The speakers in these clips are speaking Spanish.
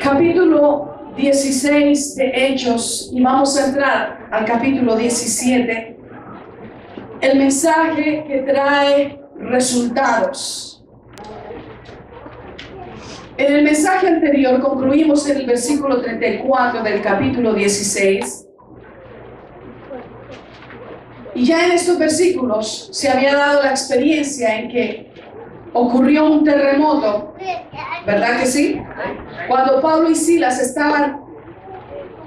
capítulo 16 de Hechos, y vamos a entrar al capítulo 17, el mensaje que trae resultados. En el mensaje anterior concluimos en el versículo 34 del capítulo 16, y ya en estos versículos se había dado la experiencia en que ocurrió un terremoto, ¿verdad que sí? Cuando Pablo y Silas estaban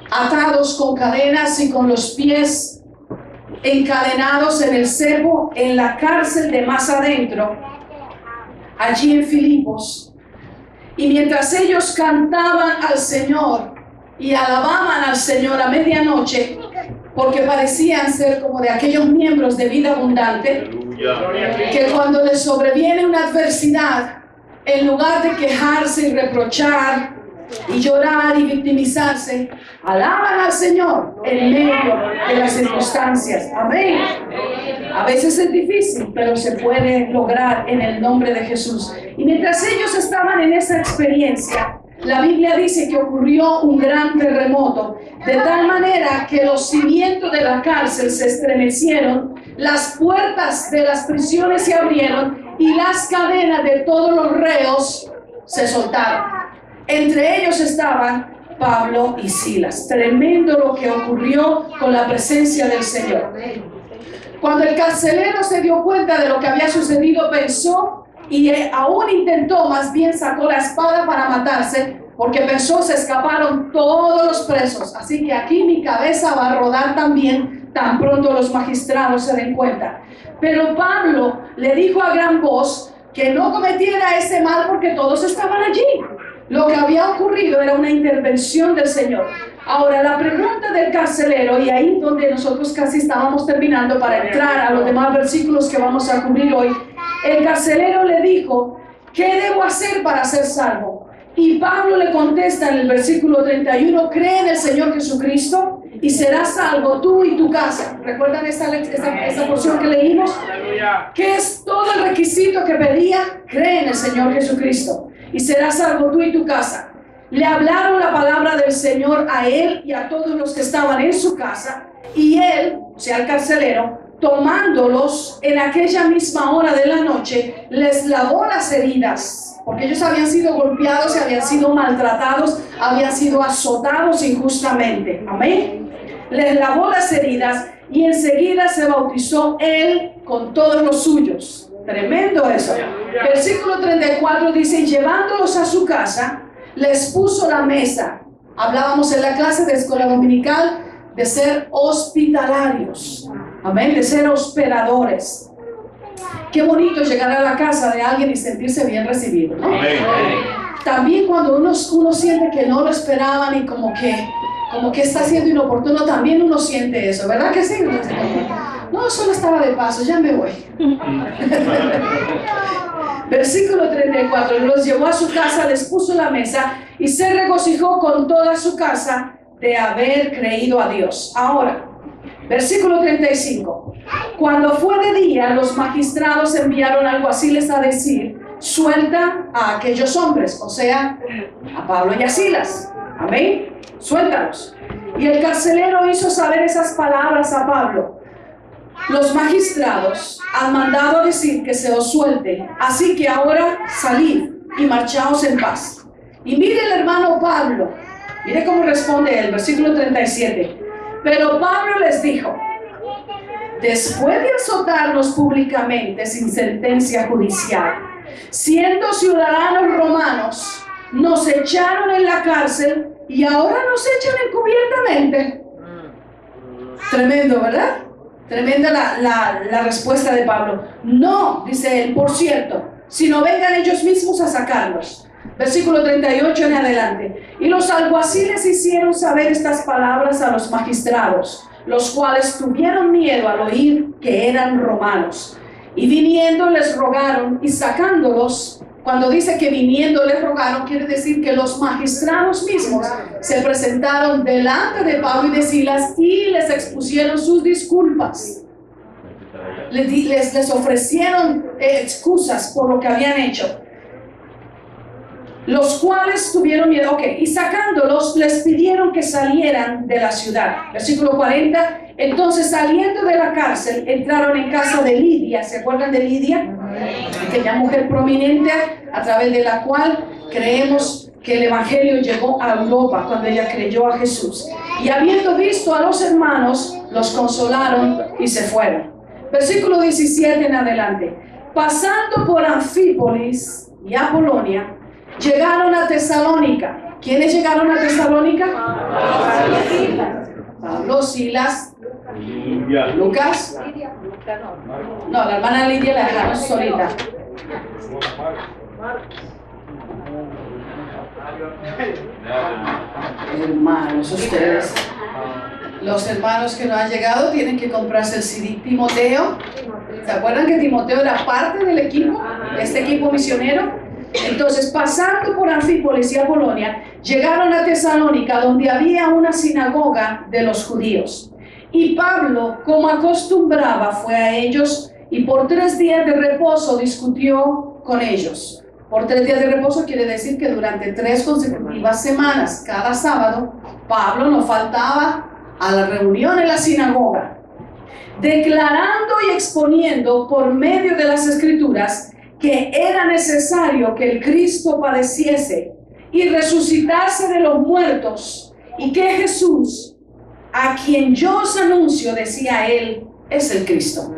atados con cadenas y con los pies encadenados en el cebo, en la cárcel de más adentro, allí en Filipos, y mientras ellos cantaban al Señor y alababan al Señor a medianoche, porque parecían ser como de aquellos miembros de vida abundante, que cuando les sobreviene una adversidad, en lugar de quejarse y reprochar y llorar y victimizarse, alaban al Señor en medio de las circunstancias. Amén. A veces es difícil, pero se puede lograr en el nombre de Jesús. Y mientras ellos estaban en esa experiencia, la Biblia dice que ocurrió un gran terremoto, de tal manera que los cimientos de la cárcel se estremecieron, las puertas de las prisiones se abrieron y las cadenas de todos los reos se soltaron. Entre ellos estaban Pablo y Silas. Tremendo lo que ocurrió con la presencia del Señor. Cuando el carcelero se dio cuenta de lo que había sucedido, pensó y aún intentó, más bien sacó la espada para matarse, porque pensó se escaparon todos los presos. Así que aquí mi cabeza va a rodar también tan pronto los magistrados se den cuenta. Pero Pablo le dijo a gran voz que no cometiera ese mal porque todos estaban allí. Lo que había ocurrido era una intervención del Señor. Ahora, la pregunta del carcelero, y ahí donde nosotros casi estábamos terminando para entrar a los demás versículos que vamos a cubrir hoy, el carcelero le dijo, ¿qué debo hacer para ser salvo? Y Pablo le contesta en el versículo 31, cree en el Señor Jesucristo y serás salvo tú y tu casa. ¿Recuerdan esa porción que leímos? ¿Qué es todo el requisito que pedía? Cree en el Señor Jesucristo y serás salvo tú y tu casa. Le hablaron la palabra del Señor a él y a todos los que estaban en su casa, y él, o sea el carcelero, tomándolos en aquella misma hora de la noche, les lavó las heridas, porque ellos habían sido golpeados, habían sido maltratados, habían sido azotados injustamente. Amén. Les lavó las heridas y enseguida se bautizó él con todos los suyos. Tremendo eso. Versículo 34 dice, y llevándolos a su casa, les puso la mesa. Hablábamos en la clase de escuela dominical de ser hospitalarios. Amén, de ser hospedadores. Qué bonito llegar a la casa de alguien y sentirse bien recibido, ¿no? Amén. También cuando uno siente que no lo esperaban y como que está siendo inoportuno, también uno siente eso, ¿verdad que sí? No, solo estaba de paso, ya me voy. Versículo 34, los llevó a su casa, les puso la mesa y se regocijó con toda su casa de haber creído a Dios. Ahora, versículo 35, cuando fue de día, los magistrados enviaron alguaciles a decir, suelta a aquellos hombres, o sea, a Pablo y a Silas. Amén, suéltalos. Y el carcelero hizo saber esas palabras a Pablo. Los magistrados han mandado a decir que se os suelte, así que ahora salid y marchaos en paz. Y mire el hermano Pablo, mire cómo responde el versículo 37. Pero Pablo les dijo, después de azotarnos públicamente sin sentencia judicial, siendo ciudadanos romanos, nos echaron en la cárcel y ahora nos echan encubiertamente. Tremendo, ¿verdad? Tremenda la respuesta de Pablo. No, dice él, por cierto, sino vengan ellos mismos a sacarlos. Versículo 38 en adelante. Y los alguaciles hicieron saber estas palabras a los magistrados, los cuales tuvieron miedo al oír que eran romanos. Y viniendo les rogaron y sacándolos. Cuando dice que viniendo les rogaron, quiere decir que los magistrados mismos se presentaron delante de Pablo y de Silas y les expusieron sus disculpas. Les ofrecieron excusas por lo que habían hecho. los cuales tuvieron miedo. Ok, y sacándolos, les pidieron que salieran de la ciudad. Versículo 40. Entonces, saliendo de la cárcel, entraron en casa de Lidia. ¿Se acuerdan de Lidia? Aquella mujer prominente a través de la cual creemos que el evangelio llegó a Europa cuando ella creyó a Jesús. Y habiendo visto a los hermanos, los consolaron y se fueron. Versículo 17 en adelante. Pasando por Anfípolis y Apolonia, llegaron a Tesalónica. ¿Quiénes llegaron a Tesalónica? Pablo, Silas, Lucas. No, la hermana Lidia la dejaron solita. Hermanos, ustedes, los hermanos que no han llegado tienen que comprarse el CD. Timoteo, ¿se acuerdan que Timoteo era parte del equipo, de este equipo misionero? Entonces, pasando por Anfípolis y Apolonia, llegaron a Tesalónica, donde había una sinagoga de los judíos. Y Pablo, como acostumbraba, fue a ellos y por 3 días de reposo discutió con ellos. Por 3 días de reposo quiere decir que durante 3 consecutivas semanas, cada sábado, Pablo no faltaba a la reunión en la sinagoga, declarando y exponiendo por medio de las Escrituras que era necesario que el Cristo padeciese y resucitase de los muertos, y que Jesús, a quien yo os anuncio, decía él, es el Cristo.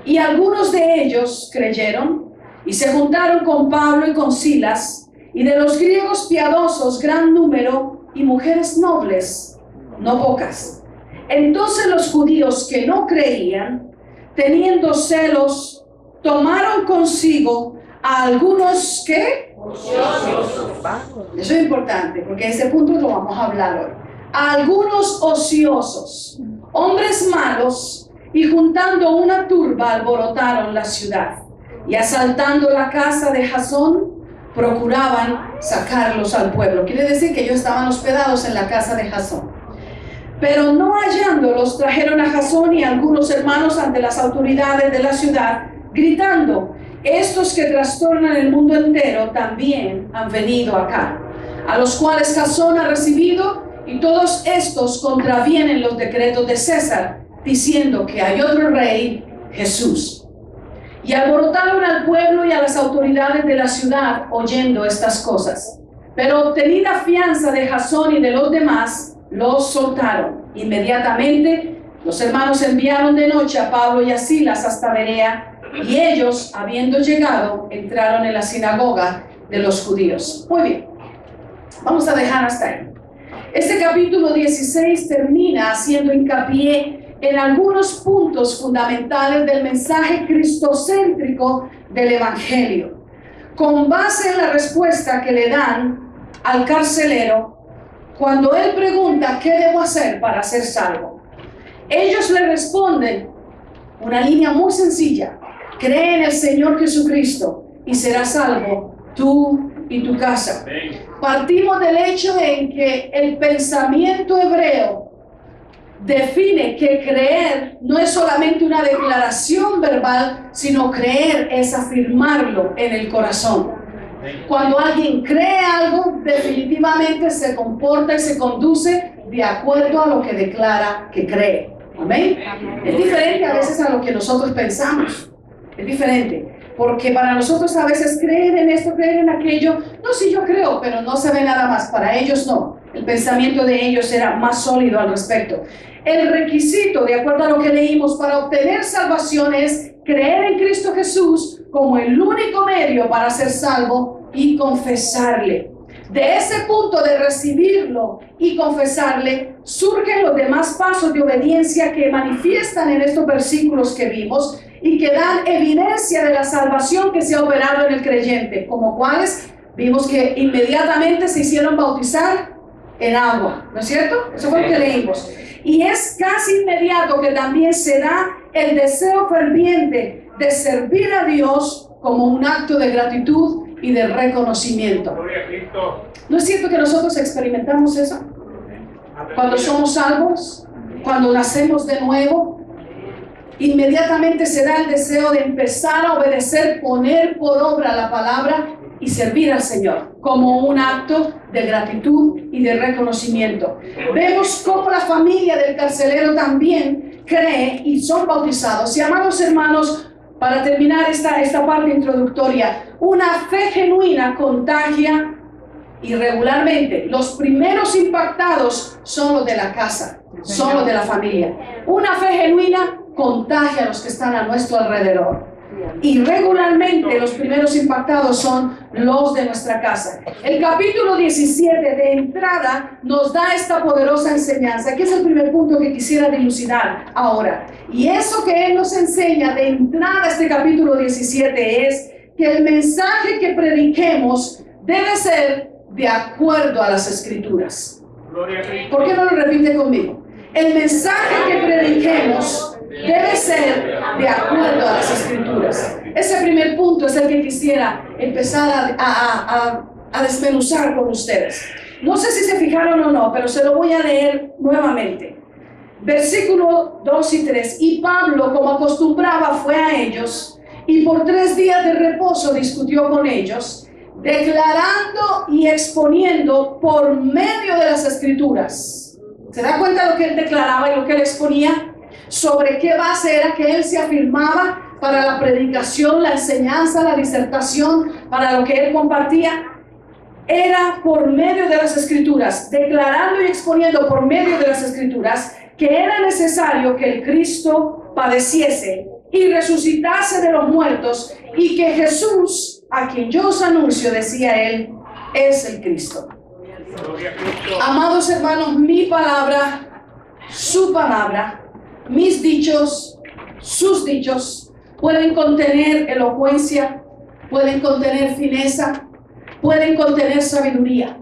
Y algunos de ellos creyeron y se juntaron con Pablo y con Silas, y de los griegos piadosos gran número, y mujeres nobles, no pocas. Entonces los judíos que no creían, teniendo celos, tomaron consigo a algunos que eso es importante porque ese punto lo vamos a hablar hoy. A algunos ociosos, hombres malos, y juntando una turba alborotaron la ciudad, y asaltando la casa de Jasón procuraban sacarlos al pueblo. Quiere decir que ellos estaban hospedados en la casa de Jasón. Pero no hallándolos, trajeron a Jasón y a algunos hermanos ante las autoridades de la ciudad, gritando: estos que trastornan el mundo entero también han venido acá, a los cuales Jasón ha recibido, y todos estos contravienen los decretos de César, diciendo que hay otro rey, Jesús. Y alborotaron al pueblo y a las autoridades de la ciudad oyendo estas cosas. Pero obtenida fianza de Jasón y de los demás, los soltaron. Inmediatamente los hermanos enviaron de noche a Pablo y a Silas hasta Berea, y ellos, habiendo llegado, entraron en la sinagoga de los judíos. Muy bien, vamos a dejar hasta ahí. Este capítulo 16 termina haciendo hincapié en algunos puntos fundamentales del mensaje cristocéntrico del Evangelio, con base en la respuesta que le dan al carcelero cuando él pregunta ¿qué debo hacer para ser salvo? Ellos le responden una línea muy sencilla: cree en el Señor Jesucristo y serás salvo tú y tu casa. Partimos del hecho en que el pensamiento hebreo define que creer no es solamente una declaración verbal, sino creer es afirmarlo en el corazón. Cuando alguien cree algo, definitivamente se comporta y se conduce de acuerdo a lo que declara que cree. Amén. Es diferente a veces a lo que nosotros pensamos. Es diferente, porque para nosotros a veces creer en esto, creer en aquello, no, sí yo creo, pero no se ve nada más. Para ellos no, el pensamiento de ellos era más sólido al respecto. El requisito, de acuerdo a lo que leímos, para obtener salvación es creer en Cristo Jesús como el único medio para ser salvo y confesarle. De ese punto de recibirlo y confesarle, surgen los demás pasos de obediencia que manifiestan en estos versículos que vimos y que dan evidencia de la salvación que se ha operado en el creyente. ¿Como cuáles? Vimos que inmediatamente se hicieron bautizar en agua, ¿no es cierto? Eso fue lo que leímos. Y es casi inmediato que también se da el deseo ferviente de servir a Dios como un acto de gratitud y de reconocimiento. ¿No es cierto que nosotros experimentamos eso? Cuando somos salvos, cuando nacemos de nuevo, inmediatamente se da el deseo de empezar a obedecer, poner por obra la palabra y servir al Señor como un acto de gratitud y de reconocimiento. Vemos cómo la familia del carcelero también cree y son bautizados. Y amados hermanos, para terminar esta parte introductoria, una fe genuina contagia y regularmente los primeros impactados son los de la casa, son los de la familia. Una fe genuina contagia a los que están a nuestro alrededor. Y regularmente los primeros impactados son los de nuestra casa. El capítulo 17 de entrada nos da esta poderosa enseñanza. Aquí es el primer punto que quisiera dilucidar ahora. Y eso que Él nos enseña de entrada a este capítulo 17 es que el mensaje que prediquemos debe ser de acuerdo a las Escrituras. ¿Por qué no lo repite conmigo? El mensaje que prediquemos debe ser de acuerdo a las Escrituras. Ese primer punto es el que quisiera empezar a desmenuzar con ustedes. No sé si se fijaron o no, pero se lo voy a leer nuevamente. Versículo 2 y 3. Y Pablo, como acostumbraba, fue a ellos y por 3 días de reposo discutió con ellos, declarando y exponiendo por medio de las Escrituras. ¿Se da cuenta de lo que él declaraba y lo que él exponía? Sobre qué base era que él se afirmaba para la predicación, la enseñanza, la disertación, para lo que él compartía. Era por medio de las Escrituras, declarando y exponiendo por medio de las Escrituras que era necesario que el Cristo padeciese y resucitase de los muertos, y que Jesús, a quien yo os anuncio, decía él, es el Cristo. Amados hermanos, mi palabra, su palabra, mis dichos, sus dichos, pueden contener elocuencia, pueden contener fineza, pueden contener sabiduría,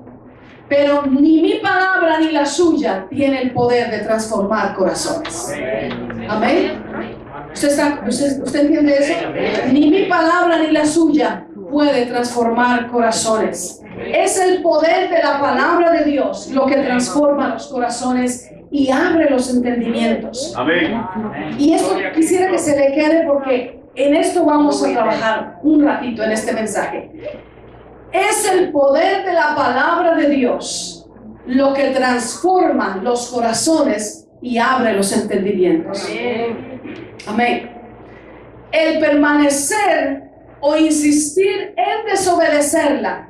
pero ni mi palabra ni la suya tiene el poder de transformar corazones. Amén. ¿Usted entiende eso? Ni mi palabra ni la suya puede transformar corazones. Es el poder de la palabra de Dios lo que transforma los corazones y abre los entendimientos. Amén. Y esto quisiera que se le quede, porque en esto vamos a trabajar un ratito en este mensaje. Es el poder de la palabra de Dios lo que transforma los corazones y abre los entendimientos. Amén. El permanecer o insistir en desobedecerla,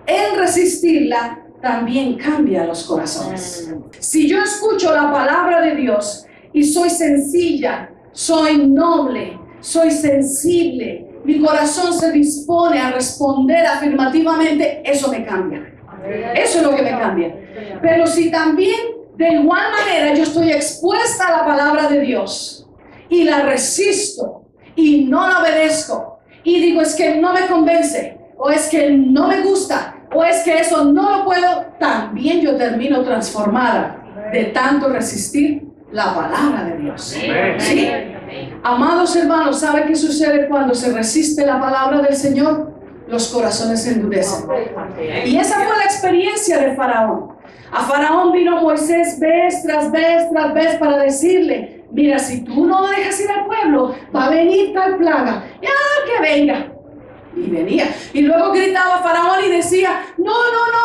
en resistirla, también cambia los corazones. Si yo escucho la palabra de Dios y soy sencilla, soy noble, soy sensible, mi corazón se dispone a responder afirmativamente, eso me cambia. Eso es lo que me cambia. Pero si también de igual manera yo estoy expuesta a la palabra de Dios y la resisto y no la obedezco y digo, es que no me convence, o es que no me gusta, o es que eso no lo puedo, también yo termino transformada de tanto resistir la palabra de Dios. ¿Sí? Amados hermanos, ¿sabe qué sucede cuando se resiste la palabra del Señor? Los corazones se endurecen. Y esa fue la experiencia de Faraón. A Faraón vino Moisés vez tras vez tras vez para decirle, mira, si tú no dejas ir al pueblo, va a venir tal plaga. Ya, que venga. Y venía. Y luego gritaba Faraón y decía, no,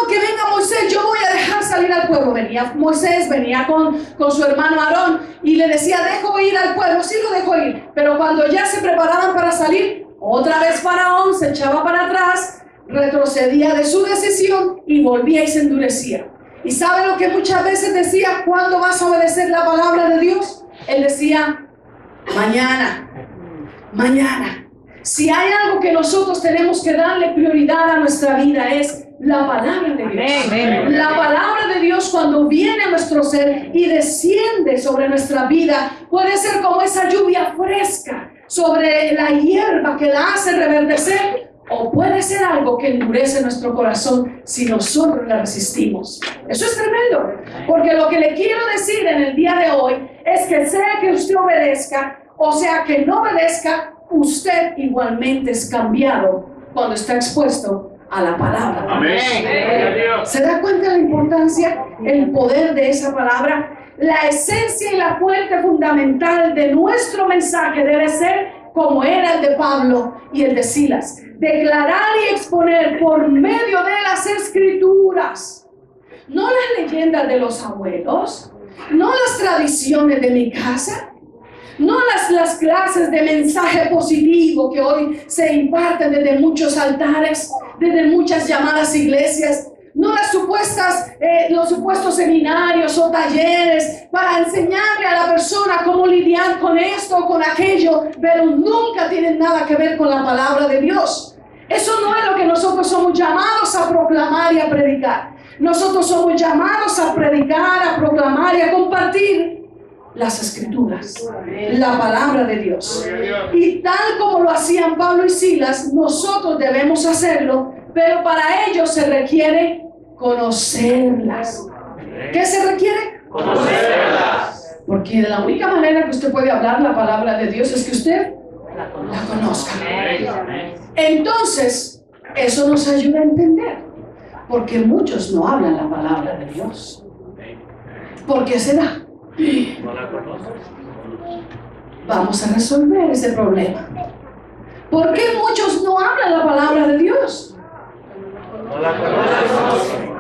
que venga Moisés, yo voy a dejar salir al pueblo. Venía Moisés, venía con su hermano Aarón y le decía, dejo ir al pueblo. Sí, lo dejo ir. Pero cuando ya se preparaban para salir, otra vez Faraón se echaba para atrás, retrocedía de su decisión y volvía y se endurecía. ¿Y sabe lo que muchas veces decía? ¿Cuándo vas a obedecer la palabra de Dios? Él decía, mañana, mañana. Si hay algo que nosotros tenemos que darle prioridad a nuestra vida es la palabra de Dios. La palabra de Dios, cuando viene a nuestro ser y desciende sobre nuestra vida, puede ser como esa lluvia fresca sobre la hierba que la hace reverdecer, o puede ser algo que endurece nuestro corazón si nosotros la resistimos. Eso es tremendo, porque lo que le quiero decir en el día de hoy es que sea que usted obedezca o sea que no obedezca, usted igualmente es cambiado cuando está expuesto a la palabra. Amén. ¿Se da cuenta de la importancia, el poder de esa palabra? La esencia y la fuente fundamental de nuestro mensaje debe ser como era el de Pablo y el de Silas. declarar y exponer por medio de las escrituras, no las leyendas de los abuelos, no las tradiciones de mi casa, no las clases de mensaje positivo que hoy se imparten desde muchos altares, desde muchas llamadas iglesias, no los supuestos seminarios o talleres para enseñarle a la persona cómo lidiar con esto o con aquello, pero nunca tienen nada que ver con la palabra de Dios. Eso no es lo que nosotros somos llamados a proclamar y a predicar. Nosotros somos llamados a predicar, a proclamar y a compartir las escrituras, la palabra de Dios. Y tal como lo hacían Pablo y Silas, nosotros debemos hacerlo, pero para ello se requiere conocerlas. ¿Qué se requiere? Conocerlas. Porque la única manera que usted puede hablar la palabra de Dios es que usted la conozca. Entonces, eso nos ayuda a entender porque muchos no hablan la palabra de Dios. ¿Por qué será? Vamos a resolver ese problema. ¿Por qué muchos no hablan la palabra de Dios? No la conocen.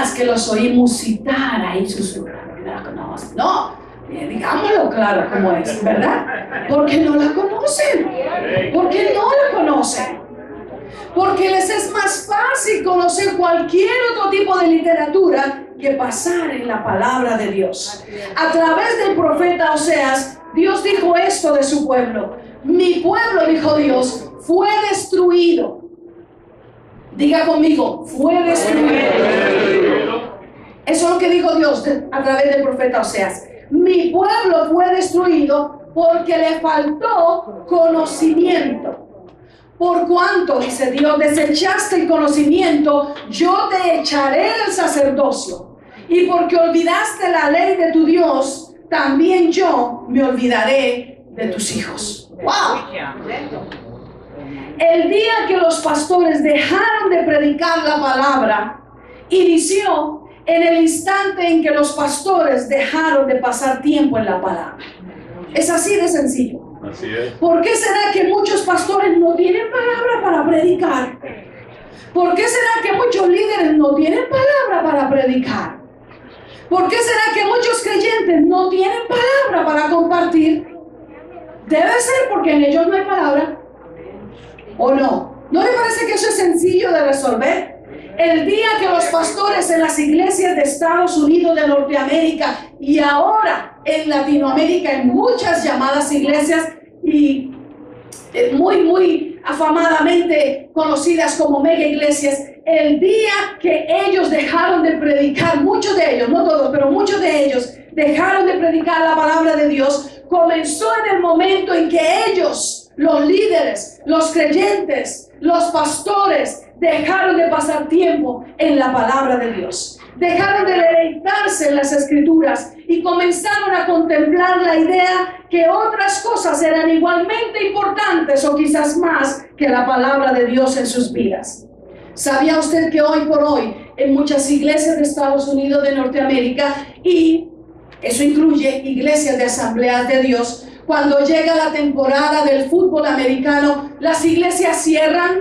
Es que los oí musitar ahí susurrando. No la conocen. No, digámoslo claro como es, ¿verdad? Porque no la conocen. Porque no la conocen. Porque les es más fácil conocer cualquier otro tipo de literatura que pasar en la palabra de Dios. A través del profeta Oseas, Dios dijo esto de su pueblo. Mi pueblo, dijo Dios, fue destruido. Diga conmigo, fue destruido. Eso es lo que dijo Dios a través del profeta Oseas. Mi pueblo fue destruido porque le faltó conocimiento. Por cuanto, dice Dios, desechaste el conocimiento, yo te echaré del sacerdocio. Y porque olvidaste la ley de tu Dios, también yo me olvidaré de tus hijos. ¡Wow! El día que los pastores dejaron de predicar la palabra, inició en el instante en que los pastores dejaron de pasar tiempo en la palabra. Es así de sencillo. Así es. ¿Por qué será que muchos pastores no tienen palabra para predicar? ¿Por qué será que muchos líderes no tienen palabra para predicar? ¿Por qué será que muchos creyentes no tienen palabra para compartir? Debe ser porque en ellos no hay palabra. ¿O no? ¿No le parece que eso es sencillo de resolver? El día que los pastores en las iglesias de Estados Unidos, de Norteamérica y ahora en Latinoamérica, en muchas llamadas iglesias y muy afamadamente conocidas como mega iglesias, el día que ellos dejaron de predicar, muchos de ellos, no todos, pero muchos de ellos dejaron de predicar la palabra de Dios, comenzó en el momento en que ellos, los líderes, los creyentes, los pastores, dejaron de pasar tiempo en la palabra de Dios. Dejaron de deleitarse en las escrituras y comenzaron a contemplar la idea que otras cosas eran igualmente importantes o quizás más que la palabra de Dios en sus vidas. ¿Sabía usted que hoy por hoy en muchas iglesias de Estados Unidos, de Norteamérica, y eso incluye iglesias de asambleas de Dios, cuando llega la temporada del fútbol americano, las iglesias cierran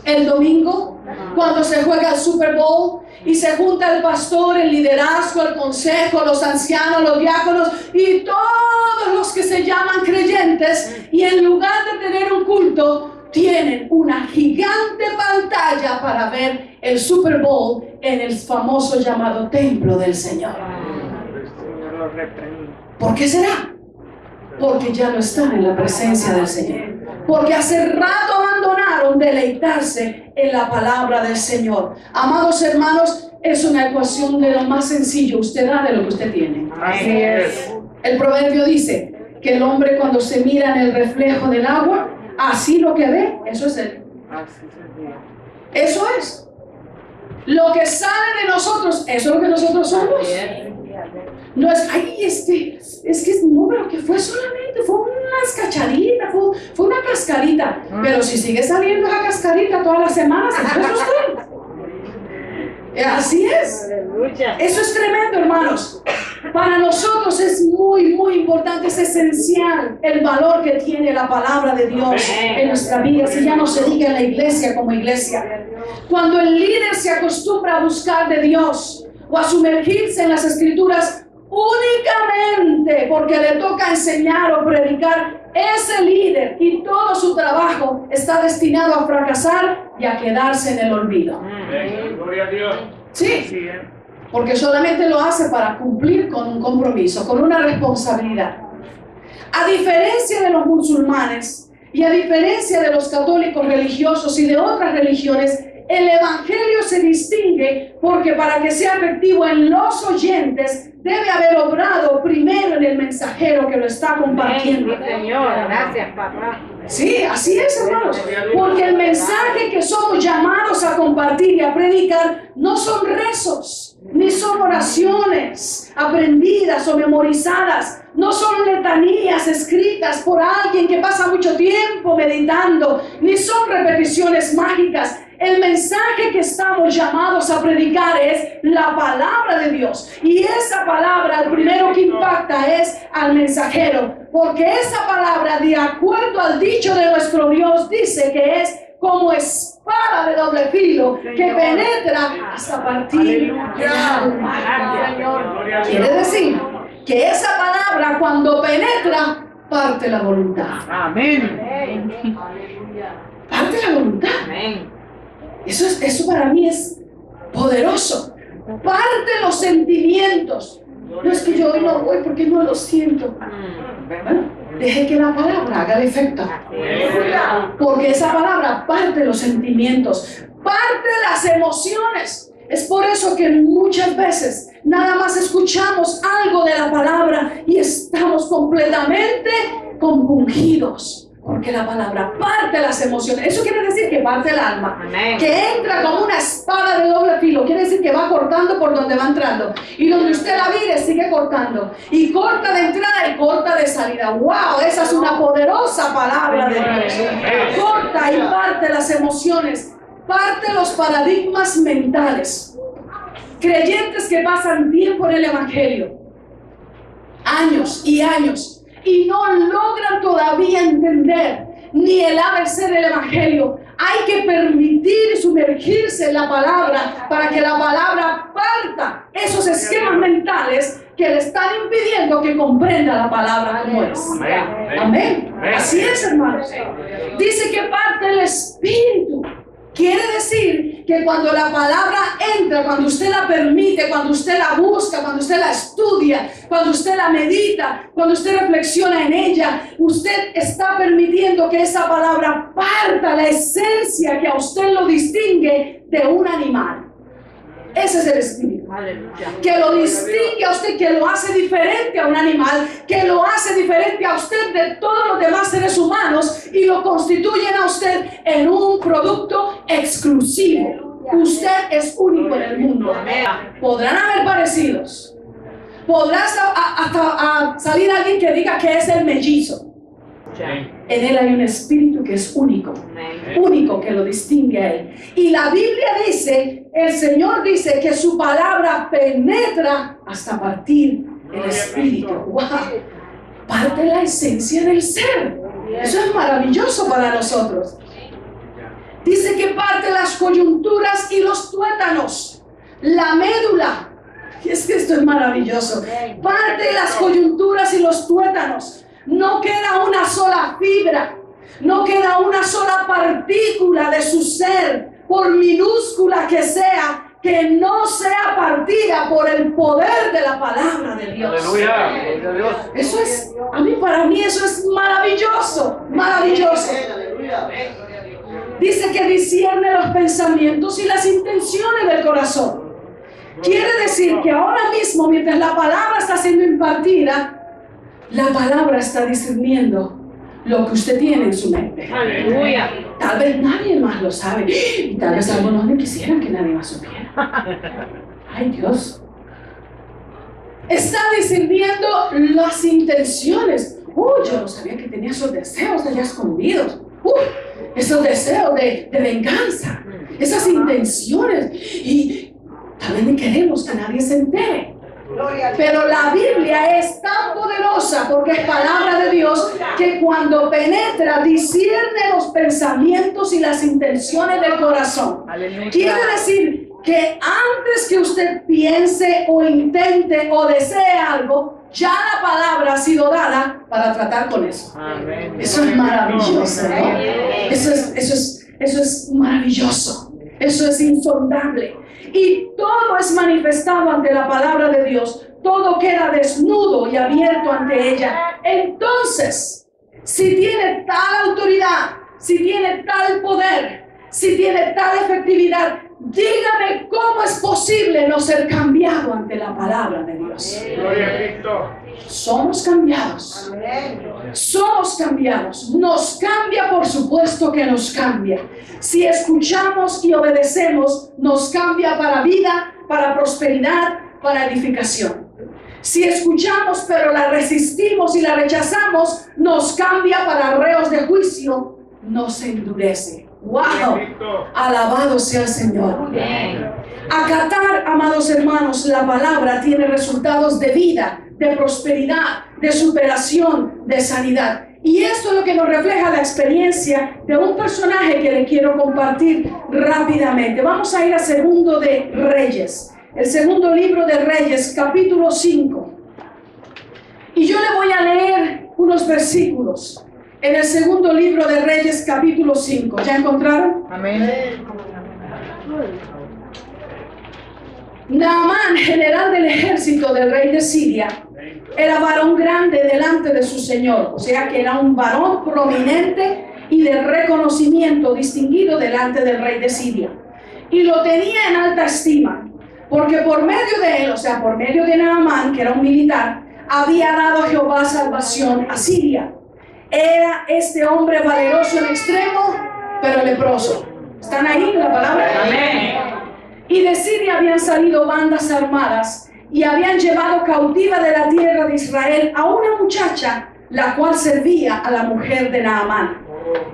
el domingo, cuando se juega el Super Bowl y se junta el pastor, el liderazgo, el consejo, los ancianos, los diáconos y todos los que se llaman creyentes, y en lugar de tener un culto, tienen una gigante pantalla para ver el Super Bowl en el famoso llamado templo del Señor. ¿Por qué será? Porque ya no están en la presencia del Señor. Porque hace rato abandonaron deleitarse en la palabra del Señor. Amados hermanos, es una ecuación de lo más sencillo. Usted da de lo que usted tiene. Así es. El proverbio dice que el hombre, cuando se mira en el reflejo del agua, así lo que ve, eso es él. Eso es. Lo que sale de nosotros, eso es lo que nosotros somos. No es, es que no, pero que fue solamente, fue unas cacharitas, fue una cascarita. Pero si sigue saliendo esa cascarita todas las semanas, eso es usted. Así es. Eso es tremendo, hermanos. Para nosotros es muy, muy importante, es esencial el valor que tiene la palabra de Dios en nuestra vida, si ya no se diga en la iglesia como iglesia. Cuando el líder se acostumbra a buscar de Dios o a sumergirse en las escrituras únicamente porque le toca enseñar o predicar, ese líder y todo su trabajo está destinado a fracasar y a quedarse en el olvido. Gloria a Dios. Sí, porque solamente lo hace para cumplir con un compromiso, con una responsabilidad. A diferencia de los musulmanes y a diferencia de los católicos religiosos y de otras religiones, el evangelio se distingue porque para que sea efectivo en los oyentes debe haber obrado primero en el mensajero que lo está compartiendo. Sí, Señor, gracias, papá. Sí, así es, hermanos. Porque el mensaje que somos llamados a compartir y a predicar no son rezos, ni son oraciones aprendidas o memorizadas, no son letanías escritas por alguien que pasa mucho tiempo meditando, ni son repeticiones mágicas. El mensaje que estamos llamados a predicar es la palabra de Dios. Y esa palabra, el primero que impacta es al mensajero. Porque esa palabra, de acuerdo al dicho de nuestro Dios, dice que es como espada de doble filo que penetra hasta partir el alma. Quiere decir que esa palabra, cuando penetra, parte la voluntad. Amén. Parte la voluntad. Amén. Eso para mí es poderoso. Parte los sentimientos. No es que yo hoy no voy porque no lo siento. Bueno, deje que la palabra haga el efecto. Porque esa palabra parte los sentimientos, parte las emociones. Es por eso que muchas veces nada más escuchamos algo de la palabra y estamos completamente compungidos. Porque la palabra parte las emociones. Eso quiere decir que parte el alma. Amén. Que entra como una espada de doble filo. Quiere decir que va cortando por donde va entrando. Y donde usted la mire, sigue cortando. Y corta de entrada y corta de salida. ¡Wow! Esa es una poderosa palabra de Dios. Corta y parte las emociones. Parte los paradigmas mentales. Creyentes que pasan tiempo en el Evangelio. Años y años. Y no logran todavía entender ni el ABC del Evangelio. Hay que permitir sumergirse en la palabra para que la palabra parta esos esquemas mentales que le están impidiendo que comprenda la palabra como es. Amén. Así es, hermanos. Dice que parte el Espíritu. Quiere decir que cuando la palabra entra, cuando usted la permite, cuando usted la busca, cuando usted la estudia, cuando usted la medita, cuando usted reflexiona en ella, usted está permitiendo que esa palabra parta la esencia que a usted lo distingue de un animal. Ese es el Espíritu. Que lo distingue a usted, que lo hace diferente a un animal, que lo hace diferente a usted de todos los demás seres humanos y lo constituyen a usted en un producto exclusivo. Usted es único en el mundo. Podrán haber parecidos. Podrá hasta salir alguien que diga que es el mellizo. En él hay un espíritu que es único, único, que lo distingue a él. Y la Biblia dice, el Señor dice que su palabra penetra hasta partir el espíritu. ¡Wow! Parte la esencia del ser. Eso es maravilloso para nosotros. Dice que parte las coyunturas y los tuétanos, la médula. Y es que esto es maravilloso. Parte las coyunturas y los tuétanos. No queda una sola fibra, no queda una sola partícula de su ser, por minúscula que sea, que no sea partida por el poder de la palabra de Dios. Aleluya. Eso es, para mí eso es maravilloso, maravilloso. Dice que discierne los pensamientos y las intenciones del corazón. Quiere decir que ahora mismo, mientras la palabra está siendo impartida, la palabra está discerniendo lo que usted tiene en su mente. Aleluya. Tal vez nadie más lo sabe. Y tal vez algunos no quisieran que nadie más supiera. Ay, Dios. Está discerniendo las intenciones. Yo no sabía que tenía esos deseos allá escondidos. Esos deseos de venganza. Esas intenciones. Y tal vez ni queremos que nadie se entere. Pero la Biblia es tan poderosa porque es palabra de Dios que cuando penetra discierne los pensamientos y las intenciones del corazón. Quiere decir que antes que usted piense o intente o desee algo, ya la palabra ha sido dada para tratar con eso. Eso es maravilloso, ¿no? Eso es maravilloso. Eso es insondable. Y todo es manifestado ante la palabra de Dios. Todo queda desnudo y abierto ante ella. Entonces, si tiene tal autoridad, si tiene tal poder, si tiene tal efectividad, dígame cómo es posible no ser cambiado ante la palabra de Dios. Gloria a Cristo. Somos cambiados. Somos cambiados. Nos cambia, por supuesto que nos cambia. Si escuchamos y obedecemos, nos cambia para vida, para prosperidad, para edificación. Si escuchamos pero la resistimos y la rechazamos, nos cambia para reos de juicio, nos endurece. ¡Wow! Alabado sea el Señor. Acatar, amados hermanos, la palabra tiene resultados de vida, de prosperidad, de superación, de sanidad. Y esto es lo que nos refleja la experiencia de un personaje que le quiero compartir rápidamente. Vamos a ir a Segundo de Reyes, el segundo libro de Reyes, capítulo 5. Y yo le voy a leer unos versículos en el segundo libro de Reyes, capítulo 5. ¿Ya encontraron? Amén. Naamán, general del ejército del rey de Siria, era varón grande delante de su señor, o sea que era un varón prominente y de reconocimiento distinguido delante del rey de Siria. Y lo tenía en alta estima, porque por medio de él, o sea, por medio de Naamán, que era un militar, había dado a Jehová salvación a Siria. Era este hombre valeroso en extremo, pero leproso. ¿Están ahí en la palabra? Amén. Y de Siria habían salido bandas armadas y habían llevado cautiva de la tierra de Israel a una muchacha, la cual servía a la mujer de Naamán.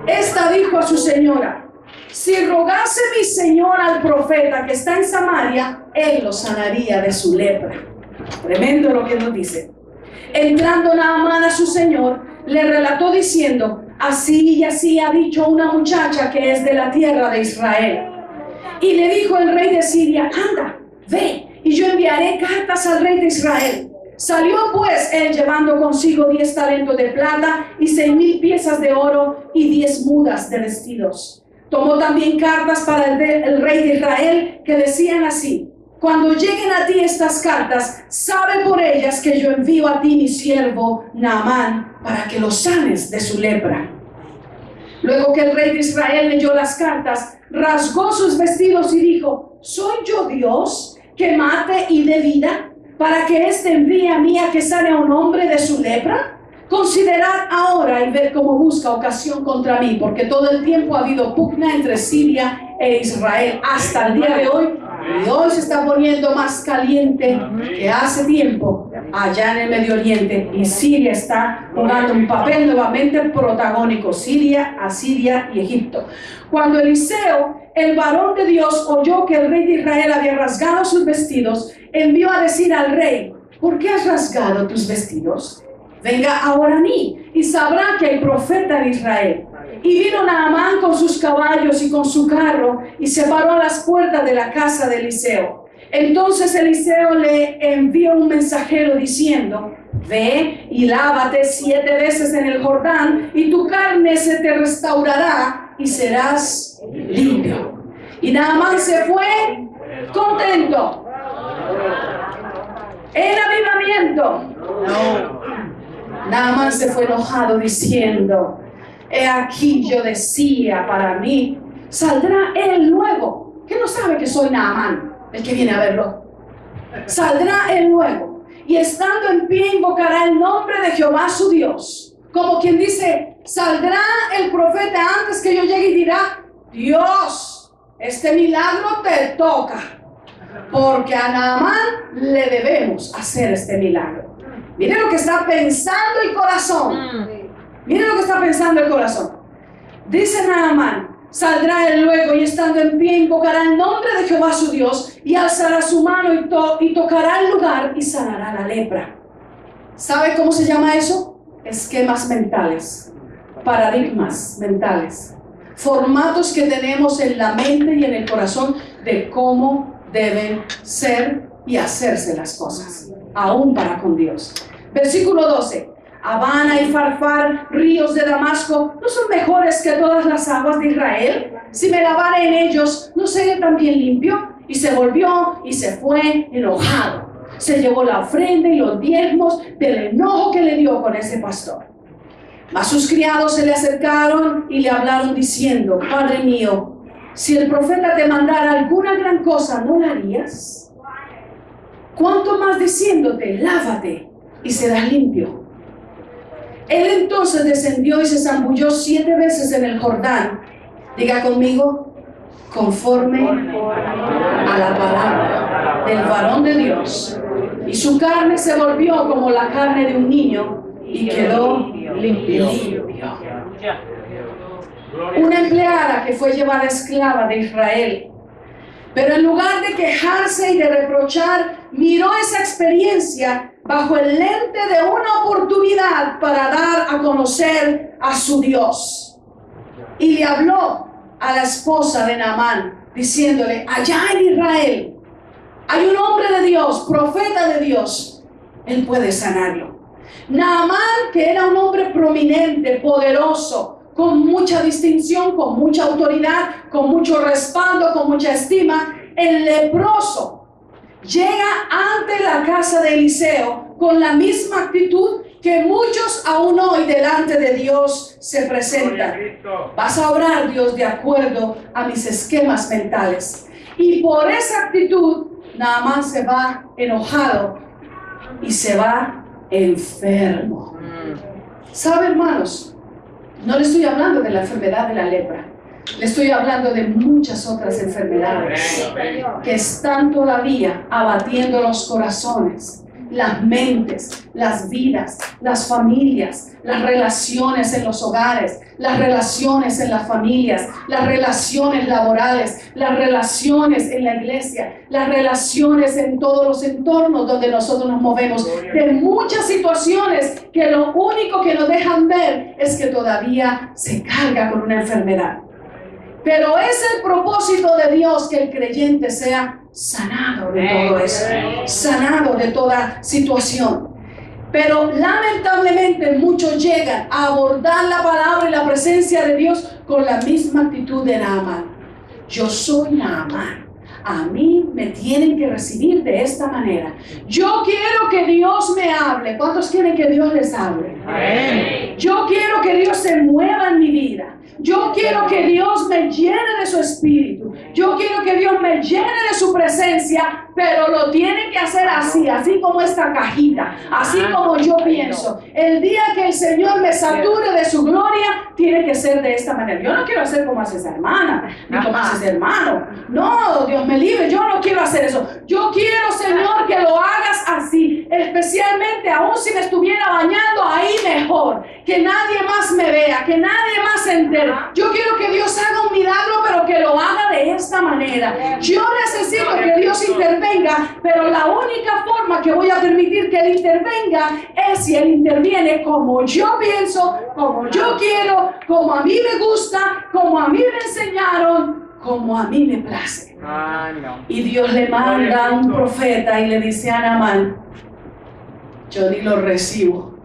Esta dijo a su señora: si rogase mi señor al profeta que está en Samaria, él lo sanaría de su lepra. Tremendo lo que nos dice. Entrando Naamán a su señor, le relató diciendo: así y así ha dicho una muchacha que es de la tierra de Israel. Y le dijo el rey de Siria: anda, ve, y yo enviaré cartas al rey de Israel. Salió pues él llevando consigo 10 talentos de plata y 6,000 piezas de oro y 10 mudas de vestidos. Tomó también cartas para el rey de Israel que decían así: cuando lleguen a ti estas cartas, sabe por ellas que yo envío a ti mi siervo Naamán para que lo sanes de su lepra. Luego que el rey de Israel leyó las cartas, rasgó sus vestidos y dijo: ¿soy yo Dios que mate y dé vida, para que éste envíe a mí a que sane a un hombre de su lepra? Considerad ahora y ver cómo busca ocasión contra mí, porque todo el tiempo ha habido pugna entre Siria e Israel hasta el día de hoy. Y hoy se está poniendo más caliente que hace tiempo allá en el Medio Oriente, y Siria está jugando un papel nuevamente protagónico. Siria, Asiria y Egipto. Cuando Eliseo, el varón de Dios, oyó que el rey de Israel había rasgado sus vestidos, envió a decir al rey: ¿por qué has rasgado tus vestidos? Venga ahora a mí y sabrá que hay profeta en Israel. Y vino Naamán con sus caballos y con su carro y se paró a las puertas de la casa de Eliseo. Entonces Eliseo le envió un mensajero diciendo: ve y lávate 7 veces en el Jordán y tu carne se te restaurará y serás limpio. Y Naamán se fue contento. En avivamiento. Naamán se fue enojado diciendo: he aquí yo decía para mí, saldrá él luego, que no sabe que soy Naamán, el que viene a verlo. Saldrá él luego, y estando en pie invocará el nombre de Jehová su Dios. Como quien dice, saldrá el profeta antes que yo llegue y dirá: Dios, este milagro te toca, porque a Naamán le debemos hacer este milagro. Mire lo que está pensando el corazón. Miren lo que está pensando el corazón. Dice Naamán: Saldrá él luego y estando en pie invocará el nombre de Jehová su Dios y alzará su mano y tocará el lugar y sanará la lepra. ¿Sabe cómo se llama eso? Esquemas mentales, paradigmas mentales, formatos que tenemos en la mente y en el corazón de cómo deben ser y hacerse las cosas, aún para con Dios. Versículo 12. Habana y Farfar, ríos de Damasco, ¿no son mejores que todas las aguas de Israel? Si me lavare en ellos, ¿no seré también limpio? Y se volvió y se fue enojado. Se llevó la ofrenda y los diezmos del enojo que le dio con ese pastor. Mas sus criados se le acercaron y le hablaron diciendo: Padre mío, si el profeta te mandara alguna gran cosa, ¿no la harías? ¿Cuánto más diciéndote, lávate y serás limpio? Él entonces descendió y se zambulló 7 veces en el Jordán. Diga conmigo, conforme a la palabra del varón de Dios. Y su carne se volvió como la carne de un niño y quedó limpio. Una empleada que fue llevada esclava de Israel. Pero en lugar de quejarse y de reprochar, miró esa experiencia bajo el lente de una oportunidad para dar a conocer a su Dios. Y le habló a la esposa de Naamán, diciéndole: allá en Israel hay un hombre de Dios, profeta de Dios, él puede sanarlo. Naamán, que era un hombre prominente, poderoso, con mucha distinción, con mucha autoridad, con mucho respaldo, con mucha estima, el leproso llega ante la casa de Eliseo con la misma actitud que muchos aún hoy delante de Dios se presentan. Vas a orar, Dios, de acuerdo a mis esquemas mentales. Y por esa actitud, Naamán se va enojado y se va enfermo. ¿Sabe, hermanos? No le estoy hablando de la enfermedad de la lepra. Le estoy hablando de muchas otras enfermedades que están todavía abatiendo los corazones, las mentes, las vidas, las familias, las relaciones en los hogares, las relaciones en las familias, las relaciones laborales, las relaciones en la iglesia, las relaciones en todos los entornos donde nosotros nos movemos, de muchas situaciones que lo único que nos dejan ver es que todavía se carga con una enfermedad. Pero es el propósito de Dios que el creyente sea sanado de todo eso, sanado de toda situación. Pero lamentablemente muchos llegan a abordar la palabra y la presencia de Dios con la misma actitud de Naamán. Yo soy Naamán. A mí me tienen que recibir de esta manera. Yo quiero que Dios me hable. ¿Cuántos quieren que Dios les hable? Amén. Yo quiero que Dios se mueva en mi vida. Yo quiero que Dios me llene de su espíritu. Yo quiero que Dios me llene de su presencia, pero lo tiene que hacer así, así como esta cajita, así como yo pienso. El día que el Señor me sature de su gloria, tiene que ser de esta manera. Yo no quiero hacer como hace esa hermana, ni como hace ese hermano. No, Dios me libre, yo no quiero hacer eso. Yo quiero, Señor, que lo hagas así, especialmente aún si me estuviera bañando, ahí mejor. Que nadie más me vea, que nadie más se entere. Yo quiero que Dios haga un milagro, pero que lo haga de esta manera. Yo necesito que Dios intervenga, pero la única forma que voy a permitir que Él intervenga es si Él interviene como yo pienso, como yo quiero, como a mí me gusta, como a mí me enseñaron, como a mí me place. Y Dios le manda a un profeta y le dice a Naamán: yo ni lo recibo,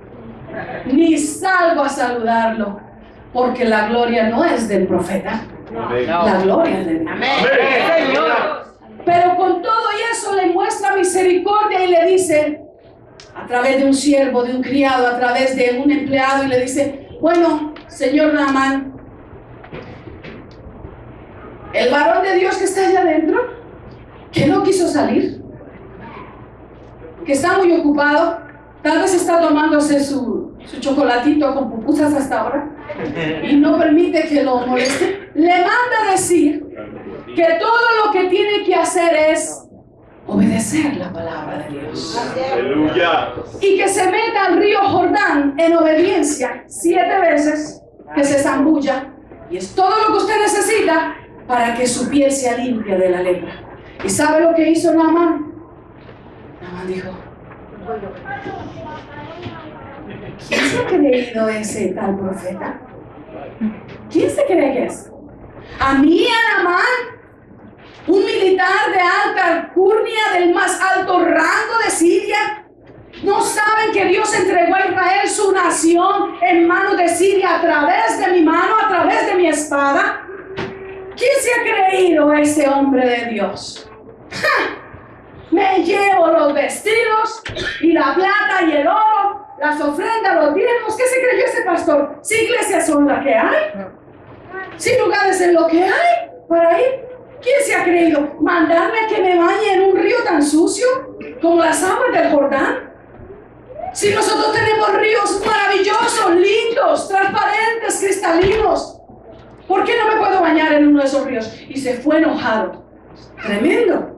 ni salgo a saludarlo, porque la gloria no es del profeta, la gloria es de Dios. Pero con todo y eso le muestra misericordia y le dice, a través de un siervo, de un criado, a través de un empleado, y le dice: bueno, señor Naamán, el varón de Dios que está allá adentro, que no quiso salir, que está muy ocupado, tal vez está tomándose su chocolatito con pupusas hasta ahora y no permite que lo moleste, le manda a decir que todo lo que tiene que hacer es obedecer la palabra de Dios. Aleluya. Y que se meta al río Jordán en obediencia 7 veces, que se zambulla, Y es todo lo que usted necesita para que su piel sea limpia de la lepra. ¿Y sabe lo que hizo Naamán? Naamán dijo: ¿quién se ha creído ese tal profeta? ¿Quién se cree que es? ¿A mí, a Naamán? ¿Un militar de alta alcurnia del más alto rango de Siria? ¿No saben que Dios entregó a Israel su nación en manos de Siria a través de mi mano, a través de mi espada? ¿Quién se ha creído ese hombre de Dios? ¡Ja! Me llevo los vestidos y la plata y el oro, las ofrendas, los diezmos. ¿Qué se creyó ese pastor? Si iglesias son las que hay, si lugares en lo que hay para ir. ¿Quién se ha creído mandarme a que me bañe en un río tan sucio como las aguas del Jordán? Si nosotros tenemos ríos maravillosos, lindos, transparentes, cristalinos, ¿por qué no me puedo bañar en uno de esos ríos? Y se fue enojado. Tremendo.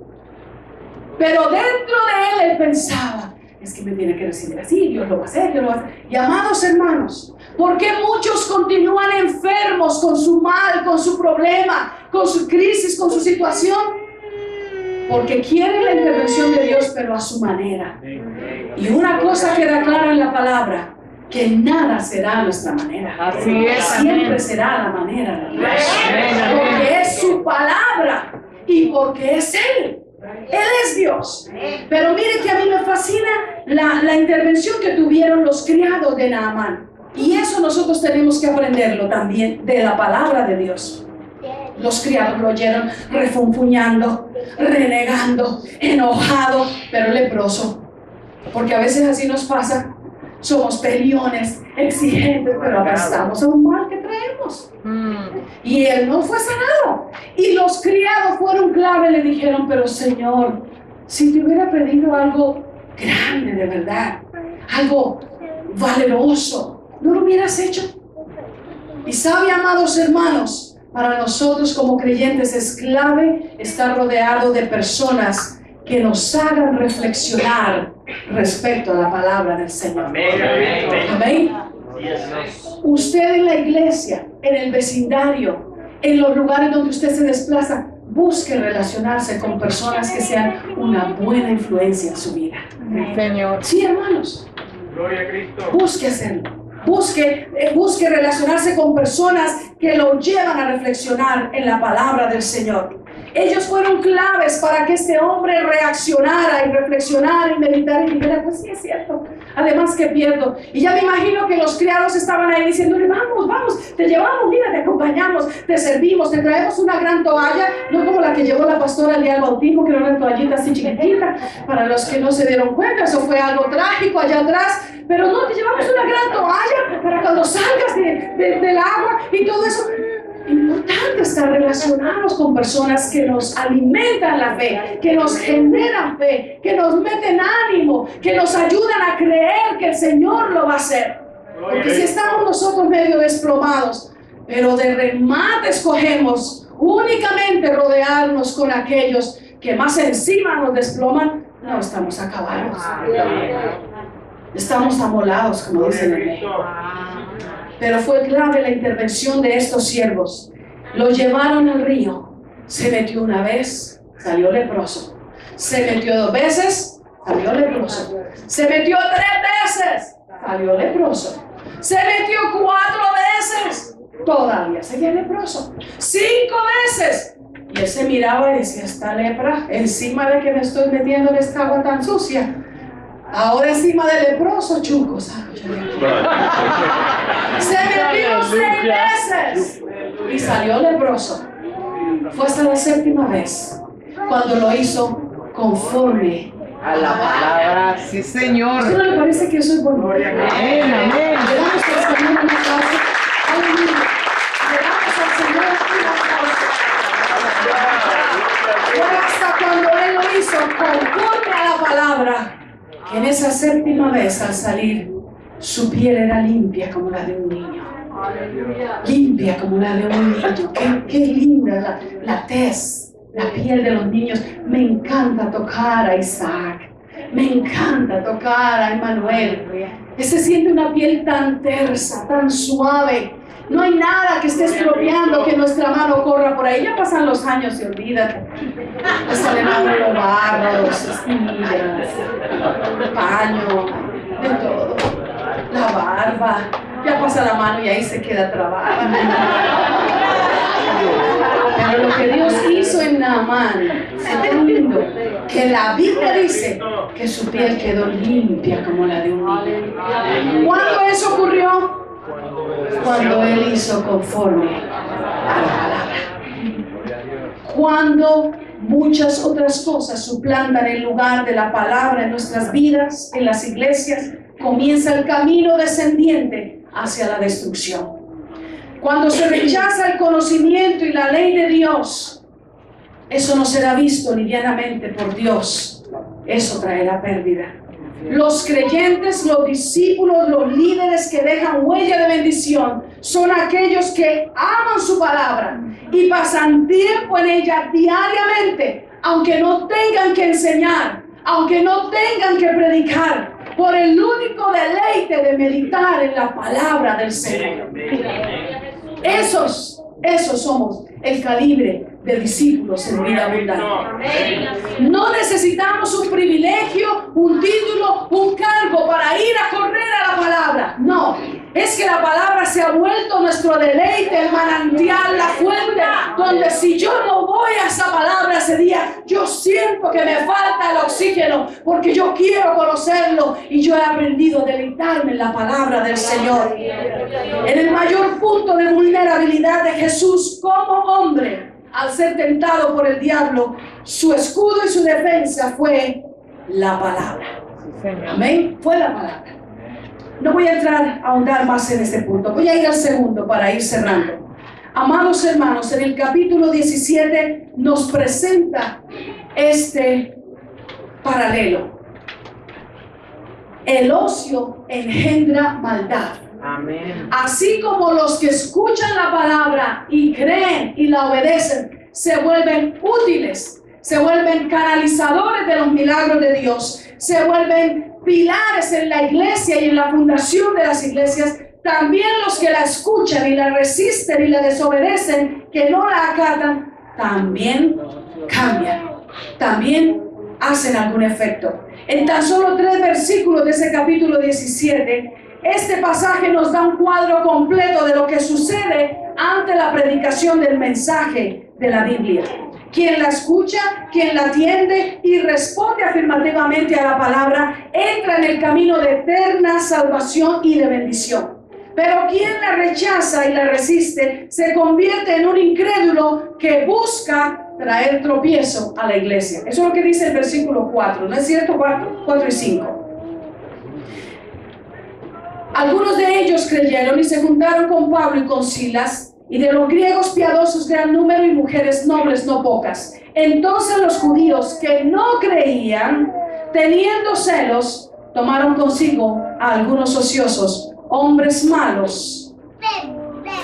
Pero dentro de él pensaba: es que me tiene que recibir así, Dios lo va a hacer, Dios lo va a hacer. Y amados hermanos, ¿por qué muchos continúan enfermos con su mal, con su problema, con su crisis, con su situación? Porque quieren la intervención de Dios, pero a su manera. Y una cosa queda clara en la palabra: que nada será a nuestra manera. Así es. Siempre será a la manera de Dios. Porque es su palabra y porque es Él. Él es Dios. Pero mire que a mí me fascina la intervención que tuvieron los criados de Naamán. Y eso nosotros tenemos que aprenderlo también de la palabra de Dios. Los criados lo oyeron refunfuñando, renegando, enojado, pero leproso. Porque a veces así nos pasa. Somos peliones, exigentes, pero apestamos a un mal que traemos. Y él no fue sanado. Y los criados fueron clave, le dijeron: pero Señor, si te hubiera pedido algo grande de verdad, algo valeroso, ¿no lo hubieras hecho? Y sabe, amados hermanos, para nosotros como creyentes es clave estar rodeado de personas que nos hagan reflexionar respecto a la palabra del Señor. Amén. Usted en la iglesia, en el vecindario, en los lugares donde usted se desplaza, busque relacionarse con personas que sean una buena influencia en su vida. Señor. Sí, hermanos. Gloria a Cristo. Busque hacerlo. Busque relacionarse con personas que lo llevan a reflexionar en la palabra del Señor. Ellos fueron claves para que este hombre reaccionara y reflexionara y meditara y dijera: pues sí, es cierto, además que pierdo. Y ya me imagino que los criados estaban ahí diciéndole: vamos, vamos, te llevamos, mira, te acompañamos, te servimos, te traemos una gran toalla, no como la que llevó la pastora al día del bautismo, que era una toallita así chiquitita. Para los que no se dieron cuenta, eso fue algo trágico allá atrás. Pero no, te llevamos una gran toalla para cuando salgas del agua y todo eso. Importante estar relacionados con personas que nos alimentan la fe, que nos generan fe, que nos meten ánimo, que nos ayudan a creer que el Señor lo va a hacer. Porque si estamos nosotros medio desplomados, pero de remate escogemos únicamente rodearnos con aquellos que más encima nos desploman, no, estamos acabados. Estamos amolados, como dicen en México. Pero fue clave la intervención de estos siervos. Lo llevaron al río. Se metió una vez, salió leproso. Se metió 2 veces, salió leproso. Se metió 3 veces, salió leproso. Se metió 4 veces, todavía seguía leproso. 5 veces. Y él se miraba y decía: esta lepra, encima de que me estoy metiendo en esta agua tan sucia, ahora encima del leproso, chucos. Se metió 6 veces y salió leproso. Fue hasta la 7ª vez cuando lo hizo conforme A la palabra, sí, Señor. ¿A usted no le parece que yo soy bueno? Amén, amén. Le damos al Señor un aplauso. Aleluya. Le damos al Señor un aplauso. Fue hasta cuando Él lo hizo conforme a la palabra, que en esa 7ª vez al salir, su piel era limpia como la de un niño. Limpia como la de un niño. Qué linda la tez, la piel de los niños. Me encanta tocar a Isaac. Me encanta tocar a Emmanuel. Se siente una piel tan tersa, tan suave. No hay nada que esté estropeando que nuestra mano corra por ahí. Ya pasan los años y olvídate. Le salen a uno los barros, estillas, paño, de todo. La barba. Ya pasa la mano y ahí se queda trabada. Pero lo que Dios hizo en Naamán es tan lindo que la Biblia dice que su piel quedó limpia como la de un niño. ¿Cuándo eso ocurrió? Cuando él hizo conforme a la palabra. Cuando muchas otras cosas suplantan el lugar de la palabra en nuestras vidas, en las iglesias, comienza el camino descendiente hacia la destrucción. Cuando se rechaza el conocimiento y la ley de Dios, eso no será visto livianamente por Dios. Eso traerá pérdida. Los creyentes, los discípulos, los líderes que dejan huella de bendición son aquellos que aman su palabra y pasan tiempo en ella diariamente, aunque no tengan que enseñar, aunque no tengan que predicar, por el único deleite de meditar en la palabra del Señor. Esos somos el calibre de discípulos en vida abundante. No necesitamos un privilegio, un título, un cargo para ir a correr a la palabra. No, es que la palabra se ha vuelto nuestro deleite, el manantial, la fuente, donde si yo no voy a esa palabra ese día, yo siento que me falta el oxígeno, porque yo quiero conocerlo y yo he aprendido a deleitarme en la palabra del Señor. En el mayor punto de vulnerabilidad de Jesús como hombre, al ser tentado por el diablo, su escudo y su defensa fue la palabra. Amén. Fue la palabra. No voy a entrar a ahondar más en este punto. Voy a ir al segundo para ir cerrando. Amados hermanos, en el capítulo 17 nos presenta este paralelo. El ocio engendra maldad. Amén. Así como los que escuchan la palabra y creen y la obedecen, se vuelven útiles, se vuelven canalizadores de los milagros de Dios, se vuelven pilares en la iglesia y en la fundación de las iglesias, también los que la escuchan y la resisten y la desobedecen, que no la acatan, también cambian, también hacen algún efecto. En tan solo 3 versículos de ese capítulo 17, este pasaje nos da un cuadro completo de lo que sucede ante la predicación del mensaje de la Biblia. Quien la escucha, quien la atiende y responde afirmativamente a la palabra, entra en el camino de eterna salvación y de bendición. Pero quien la rechaza y la resiste, se convierte en un incrédulo que busca traer tropiezo a la iglesia. Eso es lo que dice el versículo 4, ¿no es cierto? 4 y 5. Algunos de ellos creyeron y se juntaron con Pablo y con Silas, y de los griegos piadosos gran número y mujeres nobles no pocas. Entonces los judíos que no creían, teniendo celos, tomaron consigo a algunos ociosos, hombres malos.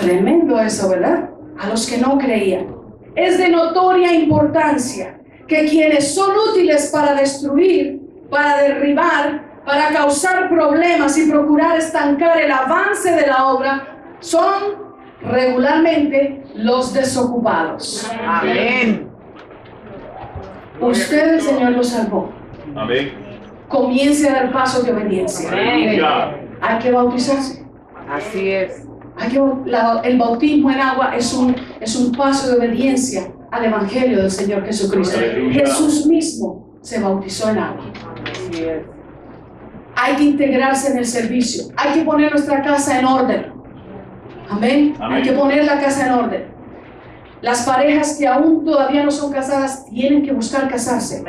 Tremendo eso, ¿verdad? A los que no creían. Es de notoria importancia que quienes son útiles para destruir, para derribar, para causar problemas y procurar estancar el avance de la obra, son regularmente los desocupados. Amén. Usted, el Señor lo salvó. Amén. Comience a dar pasos de obediencia. Hay que bautizarse. Así es. El bautismo en agua es un paso de obediencia al Evangelio del Señor Jesucristo. Jesús mismo se bautizó en agua. Así es. Hay que integrarse en el servicio. Hay que poner nuestra casa en orden. Amén. Hay que poner la casa en orden. Las parejas que aún todavía no son casadas tienen que buscar casarse.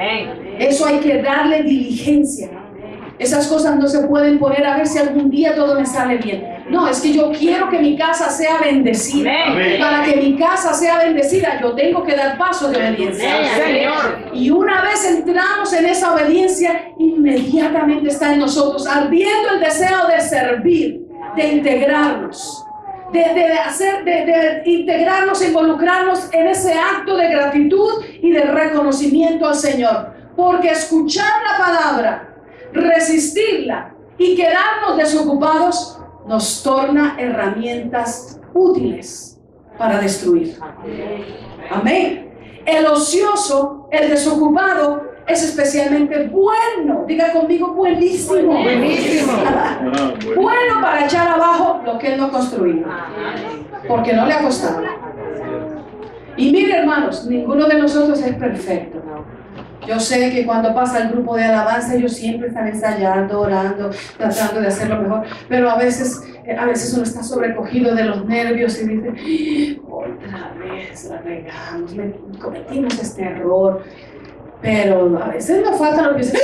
Eso hay que darle diligencia. Esas cosas no se pueden poner a ver si algún día todo me sale bien. No, es que yo quiero que mi casa sea bendecida. Para que mi casa sea bendecida, yo tengo que dar paso de obediencia. Y una vez entramos en esa obediencia, inmediatamente está en nosotros ardiendo el deseo de servir, de integrarnos. De integrarnos, involucrarnos en ese acto de gratitud y de reconocimiento al Señor. Porque escuchar la palabra, resistirla y quedarnos desocupados nos torna herramientas útiles para destruir. Amén. El ocioso, el desocupado, es especialmente bueno. Diga conmigo, buenísimo. Buenísimo. Bueno para echar abajo lo que él no construyó, porque no le ha costado. Y mire, hermanos, ninguno de nosotros es perfecto. Yo sé que cuando pasa el grupo de alabanza, ellos siempre están ensayando, orando, tratando de hacerlo mejor, pero a veces uno está sobrecogido de los nervios y dice, otra vez la regamos, cometimos este error. Pero a veces nos falta lo que dice,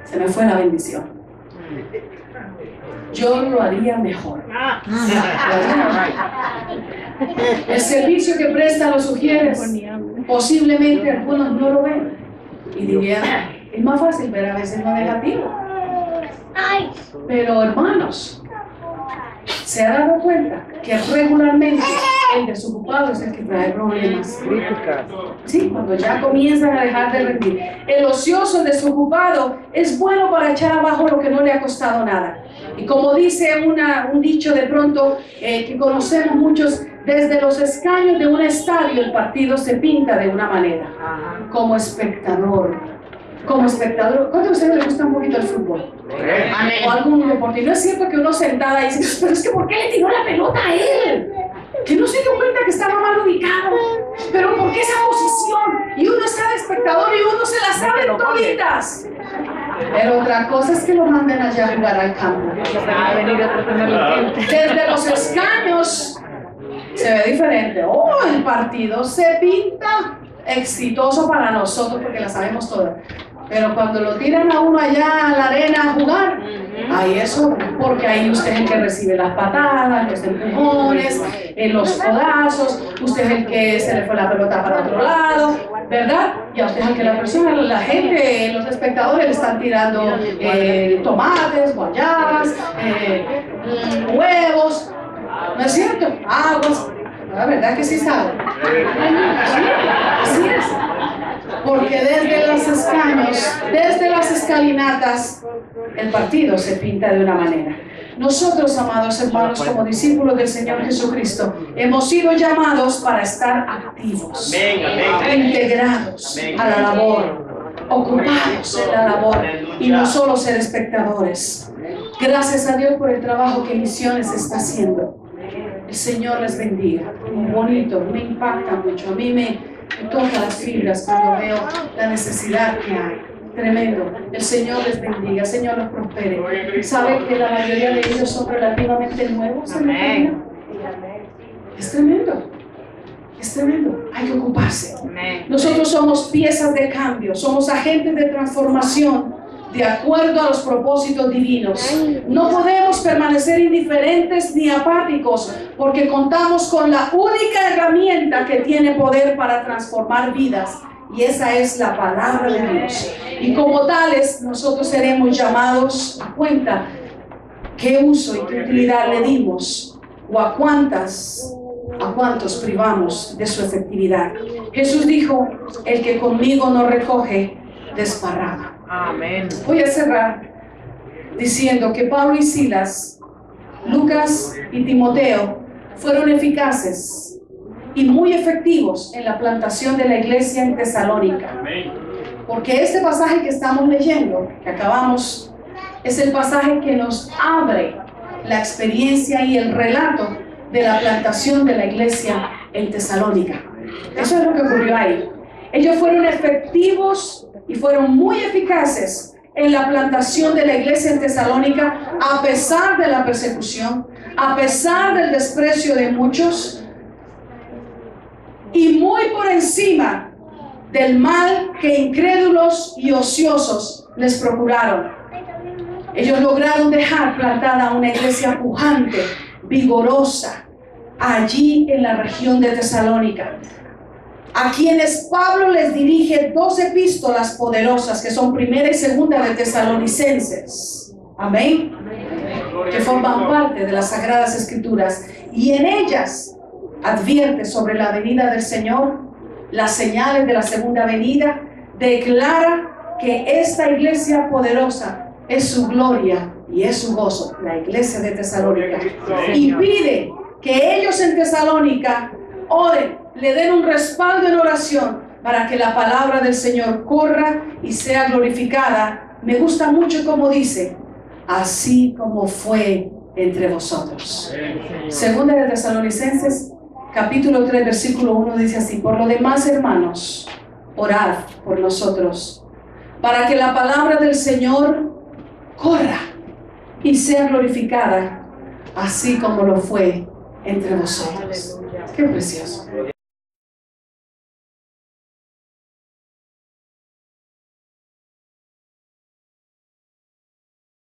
se me fue la bendición. Yo lo haría mejor. El servicio que prestan los sugieres, posiblemente algunos no lo ven y dirían, es más fácil ver a veces lo negativo. Pero hermanos, ¿se ha dado cuenta que regularmente el desocupado es el que trae problemas? Sí, cuando ya comienzan a dejar de rendir. El ocioso, el desocupado, es bueno para echar abajo lo que no le ha costado nada. Y como dice un dicho de pronto que conocemos muchos, desde los escaños de un estadio el partido se pinta de una manera. Como espectador. ¿Cuántos de ustedes les gusta un poquito el fútbol? O algún deporte. Y no es cierto que uno sentada y dice, pero es que ¿por qué le tiró la pelota a él? Que no se dio cuenta que estaba mal ubicado. Pero ¿por qué esa posición? Y uno está de espectador y uno se la sabe toditas. Pero otra cosa es que lo manden allá a jugar al campo. Desde los escaños se ve diferente. Oh, el partido se pinta exitoso para nosotros porque la sabemos todas. Pero cuando lo tiran a uno allá a la arena a jugar, ahí eso, porque ahí usted es el que recibe las patadas, los empujones, los codazos, usted es el que se le fue la pelota para otro lado, ¿verdad? Y a usted es el que la gente, los espectadores le están tirando tomates, guayabas, huevos, ¿no es cierto? Aguas, la verdad que sí sabe. Sí, así es. Porque desde los escaños, desde las escalinatas, el partido se pinta de una manera. Nosotros, amados hermanos, como discípulos del Señor Jesucristo, hemos sido llamados para estar activos, integrados a la labor, ocupados en la labor y no solo ser espectadores. Gracias a Dios por el trabajo que Misiones está haciendo. El Señor les bendiga. Muy bonito, me impacta mucho. A mí me toca las fibras cuando veo la necesidad que hay. Tremendo. El Señor les bendiga, el Señor los prospere. ¿Sabe que la mayoría de ellos son relativamente nuevos en la vida? Es tremendo. Es tremendo. Hay que ocuparse. Nosotros somos piezas de cambio, somos agentes de transformación de acuerdo a los propósitos divinos. No podemos permanecer indiferentes ni apáticos porque contamos con la única herramienta que tiene poder para transformar vidas, y esa es la palabra de Dios. Y como tales, nosotros seremos llamados a cuenta qué uso y qué utilidad le dimos, o a cuántos privamos de su efectividad. Jesús dijo, el que conmigo no recoge, desparrama. Amén. Voy a cerrar diciendo que Pablo y Silas, Lucas y Timoteo fueron eficaces y muy efectivos en la plantación de la iglesia en Tesalónica. Porque este pasaje que estamos leyendo, que acabamos, es el pasaje que nos abre la experiencia y el relato de la plantación de la iglesia en Tesalónica. Eso es lo que ocurrió ahí. Ellos fueron efectivos y fueron muy eficaces en la plantación de la iglesia en Tesalónica, a pesar de la persecución, a pesar del desprecio de muchos, y muy por encima del mal que incrédulos y ociosos les procuraron. Ellos lograron dejar plantada una iglesia pujante, vigorosa, allí en la región de Tesalónica, a quienes Pablo les dirige 2 epístolas poderosas, que son primera y segunda de Tesalonicenses. Amén. Que forman parte de las Sagradas Escrituras. Y en ellas advierte sobre la venida del Señor, las señales de la segunda venida, declara que esta iglesia poderosa es su gloria y es su gozo, la iglesia de Tesalónica. Y pide que ellos en Tesalónica oren, le den un respaldo en oración para que la palabra del Señor corra y sea glorificada. Me gusta mucho como dice, así como fue entre vosotros. Segunda de Tesalonicenses, capítulo 3, versículo 1 dice así: por lo demás, hermanos, orad por nosotros, para que la palabra del Señor corra y sea glorificada, así como lo fue entre vosotros. Qué precioso.